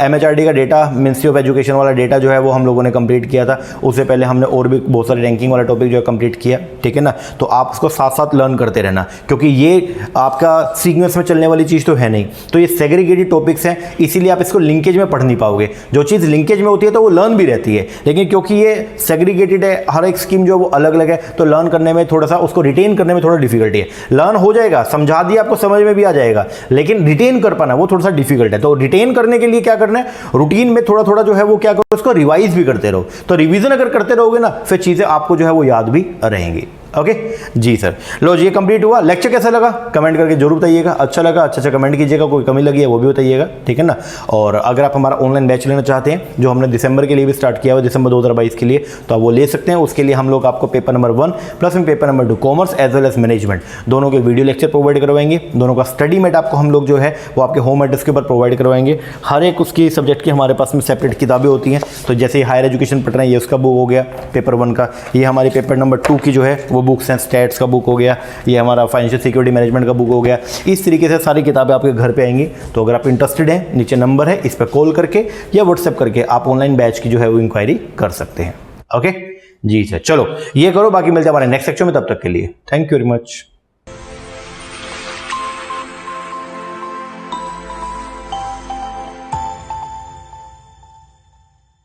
MHRD का डेटा, मिनिस्ट्री ऑफ एजुकेशन वाला डेटा जो है वो हम लोगों ने कंप्लीट किया था। उससे पहले हमने और भी बहुत सारे रैंकिंग वाला टॉपिक जो है कंप्लीट किया, ठीक है ना। तो आप उसको साथ साथ लर्न करते रहना, क्योंकि ये आपका सीक्वेंस में चलने वाली चीज़ तो है नहीं। तो ये सेग्रीगेटेड टॉपिक्स हैं, इसीलिए आप इसको लिंकेज में पढ़ नहीं पाओगे। जो चीज़ लिंकेज में होती है तो वो लर्न भी रहती है, लेकिन क्योंकि ये सेग्रीगेटेड है, हर एक स्कीम जो है वो अलग अलग है, तो लर्न करने में थोड़ा सा, उसको रिटेन करने में थोड़ा डिफिकल्टी है। लर्न हो जाएगा, समझा दिया आपको, समझ में भी आ जाएगा, लेकिन रिटेन कर पाना वो थोड़ा सा डिफिकल्ट है। तो रिटेन करने के लिए क्या करना है, रूटीन में थोड़ा थोड़ा जो है वो क्या करो, उसको रिवाइज भी करते रहो। तो रिवीजन अगर करते रहोगे ना, फिर चीजें आपको जो है वो याद भी रहेंगी। ओके जी सर। लो जी, ये कंप्लीट हुआ। लेक्चर कैसा लगा कमेंट करके जरूर बताइएगा। अच्छा लगा अच्छा कमेंट कीजिएगा, कोई कमी लगी है वो भी बताइएगा, ठीक है ना। और अगर आप हमारा ऑनलाइन बैच लेना चाहते हैं जो हमने दिसंबर के लिए भी स्टार्ट किया हुआ, दिसंबर 2022 के लिए, तो आप वो ले सकते हैं। उसके लिए हम लोग आपको पेपर नंबर 1 प्लस में paper number 2 commerce as well as management दोनों के वीडियो लेक्चर प्रोवाइड करवाएंगे। दोनों का स्टडी मेट आपको हम लोग जो है वो आपके होम एड्रेस के ऊपर प्रोवाइड करवाएंगे। हर एक उसकी सब्जेक्ट की हमारे पास में सेपरेट किताबें होती हैं। तो जैसे हायर एजुकेशन पढ़ रहे हैं, ये उसका बुक हो गया पेपर 1 का। ये हमारी पेपर नंबर 2 की जो है वो बुक्स हैं, स्टैट्स का बुक हो गया, ये हमारा फाइनेंशियल सिक्योरिटी मैनेजमेंट का बुक हो गया। इस तरीके से सारी किताबें आपके घर पे आएंगी। तो अगर आप इंटरेस्टेड हैं, नीचे नंबर है, इस पर कॉल करके या व्हाट्सएप करके आप ऑनलाइन बैच की जो है वो इंक्वायरी कर सकते हैं। ओके जी सर, चलो ये करो, बाकी मिलते हैं हमारे नेक्स्ट सेक्शन में। तब तक के लिए थैंक यू वेरी मच।